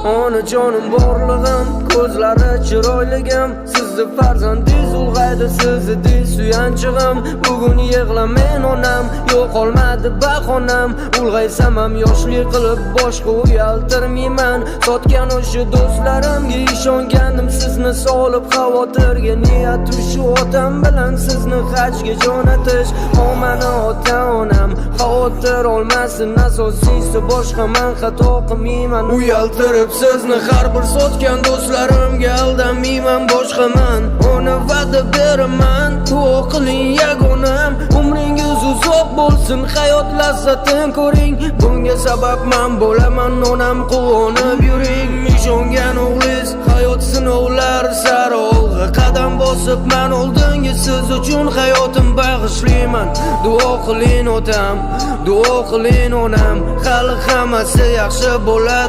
Onajonim borlig'im, ko'zlari chiroyligim, sizni farzandingiz ulg'aydi, sizni suyanchig'im. Bugun yig'lamen onam, yo'qolmadi bahonam. Ulg'aysam ham yoshlik qilib boshqa uyaltirmayman. Sotgan o'sha do'stlarimga ishongandim, sizni solib xavotirga. Niyat shu otam bilan sizni hajga jo'natish. Mani ota-onam xavotir olmasin, asosiysi boshqa men xato qilmayman. Uyaltirib sizni har bir sotgan do'stlarimga aldamayman. Boshqaman uni va'da beraman, duo qiling yagonam. Umringiz uzoq bo'lsin, hayot lazzatini ko'ring. Bunga sabab men bo'laman, onam quvonib yuring. Ishongan o'g'liz hayot sinovlar sari olg'a qadam bosib, men oldinga siz uchun hayotim bag'ishlayman. Duo qiling otam, duo qiling onam, hali hammasi yaxshi bo'ladi.